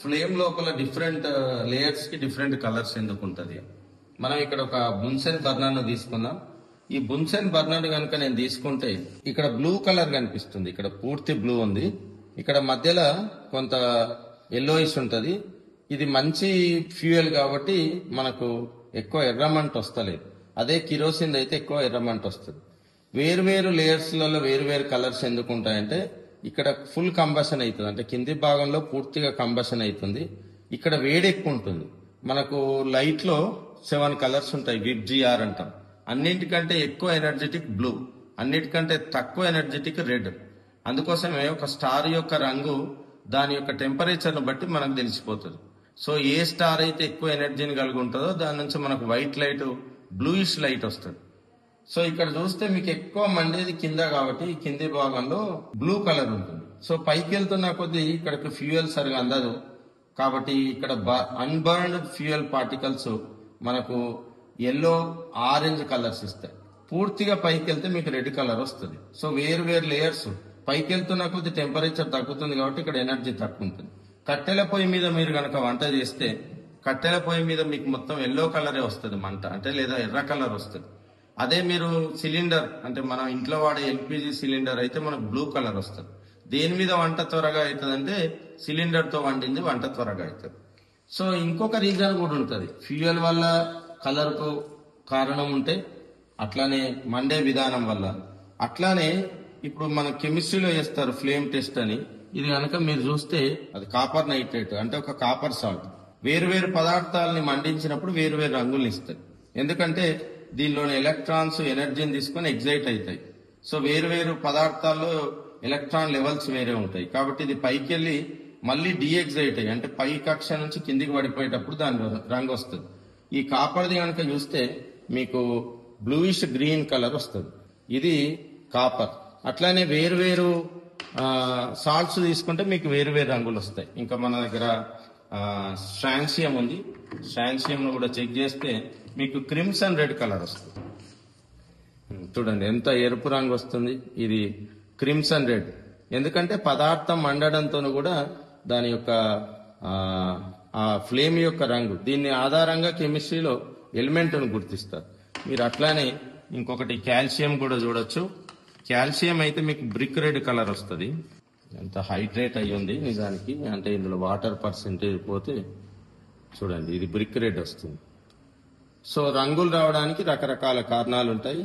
Flame లోపల different layers కి different colours ఎందుకు ఉంటది. మనం ఇక్కడ ఒక బున్సెన్ బర్నర్ తీసుకుందాం. ఈ బున్సెన్ బర్నర్ కనుక నేను తీసుకుంటే ఇక్కడ బ్లూ కలర్ కనిపిస్తుంది. ఇక్కడ పూర్తి బ్లూ ఉంది. ఇక్కడ మధ్యలో కొంత ఎల్లోయిష్ ఉంటది. ఇది మంచి ఫ్యూయల్ కాబట్టి మనకు ఎక్కువ ఎర్రమంట వస్తలేదు. అదే కిరోసిన్ అయితే ఎక్కువ ఎర్రమంట వస్తుంది. వేరు లేయర్స్లలో వేరు కలర్స్ ఎందుకు ఉంటాయంటే ఇక్కడ ఫుల్ కంబషన్ అవుతుంది. అంటే కింది భాగంలో పూర్తిగా కంబషన్ అవుతుంది. ఇక్కడ వేడి ఎక్కువ ఉంటుంది. మనకు లైట్ లో 7 కలర్స్ ఉంటాయి. విబ్జిఆర్ అంటాం. అన్నింటికంటే ఎక్కువ ఎనర్జెటిక్ బ్లూ, అన్నిటికంటే తక్కువ ఎనర్జెటిక్ రెడ్. అందుకోసమే ఒక స్టార్ యొక్క రంగు దాని యొక్క టెంపరేచర్ ను బట్టి మనకు తెలిసిపోతుంది. సో ఏ స్టార్ అయితే ఎక్కువ ఎనర్జీని కలిగి ఉంటుందో దాని నుంచి మనకు వైట్ లైట్, బ్లూయిష్ లైట్ వస్తుంది. సో ఇక్కడ చూస్తే మీకు ఎక్కువ మండేది కింద కాబట్టి ఈ కింది భాగంలో బ్లూ కలర్ ఉంటుంది. సో పైకి వెళ్తున్న కొద్దీ ఇక్కడికి ఫ్యూయల్ సరిగా అందదు కాబట్టి ఇక్కడ అన్బర్న్డ్ ఫ్యూయల్ పార్టికల్స్ మనకు ఎల్లో, ఆరెంజ్ కలర్స్ ఇస్తాయి. పూర్తిగా పైకి వెళ్తే మీకు రెడ్ కలర్ వస్తుంది. సో వేరు లేయర్స్ పైకి వెళ్తున్న కొద్ది టెంపరేచర్ తగ్గుతుంది కాబట్టి ఇక్కడ ఎనర్జీ తక్కువ ఉంటుంది. కట్టెల పొయ్యి మీద మీరు కనుక వంట చేస్తే కట్టెల పొయ్యి మీద మీకు మొత్తం ఎల్లో కలరే వస్తుంది మంట, అంటే లేదా ఎర్ర కలర్ వస్తుంది. అదే మీరు సిలిండర్ అంటే మనం ఇంట్లో వాడే ఎల్పిజి సిలిండర్ అయితే మనకు బ్లూ కలర్ వస్తుంది. దేని మీద వంట త్వరగా అవుతుంది అంటే సిలిండర్ తో వండింది వంట త్వరగా అవుతుంది. సో ఇంకొక రీజన్ కూడా ఉంటుంది. ఫ్యూయల్ వల్ల కలర్ కు కారణం ఉంటే అట్లానే మండే విధానం వల్ల, అట్లానే ఇప్పుడు మన కెమిస్ట్రీలో చేస్తారు ఫ్లేమ్ టెస్ట్ అని. ఇది కనుక మీరు చూస్తే అది కాపర్ నైట్రేట్ అంటే ఒక కాపర్ సాల్ట్. వేరు పదార్థాలని మండించినప్పుడు వేరు రంగుల్ని ఇస్తాయి. ఎందుకంటే దీనిలోని ఎలక్ట్రాన్స్ ఎనర్జీని తీసుకొని ఎగ్జైట్ అవుతాయి. సో వేరు పదార్థాల్లో ఎలక్ట్రాన్ లెవెల్స్ వేరే ఉంటాయి కాబట్టి ఇది పైకి వెళ్ళి మళ్ళీ డీఎగ్జైట్ అయ్యి అంటే పై కక్ష నుంచి కిందికి పడిపోయేటప్పుడు దాని రంగు వస్తుంది. ఈ కాపర్ది కనుక చూస్తే మీకు బ్లూయిష్ గ్రీన్ కలర్ వస్తుంది. ఇది కాపర్. అట్లానే వేరు సాల్ట్స్ తీసుకుంటే మీకు వేరు రంగులు వస్తాయి. ఇంకా మన దగ్గర స్ట్రాన్సియం ఉంది. స్ట్రాన్సియం ను కూడా చెక్ చేస్తే మీకు క్రిమ్సన్ రెడ్ కలర్ వస్తుంది. చూడండి ఎంత ఎరుపు రంగు వస్తుంది. ఇది క్రిమ్సన్ రెడ్. ఎందుకంటే పదార్థం మండడంతో కూడా దాని యొక్క ఆ ఫ్లేమ్ యొక్క రంగు దీన్ని ఆధారంగా కెమిస్ట్రీలో ఎలిమెంట్ ను గుర్తిస్తారు. మీరు అట్లానే ఇంకొకటి కాల్షియం కూడా చూడొచ్చు. కాల్షియం అయితే మీకు బ్రిక్ రెడ్ కలర్ వస్తుంది. ఎంత హైడ్రేట్ అయ్యి ఉంది నిజానికి, అంటే ఇందులో వాటర్ పర్సెంటేజ్ పోతే చూడండి ఇది బ్రిక్ రెడ్ వస్తుంది. సో రంగులు రావడానికి రకరకాల కారణాలు ఉంటాయి.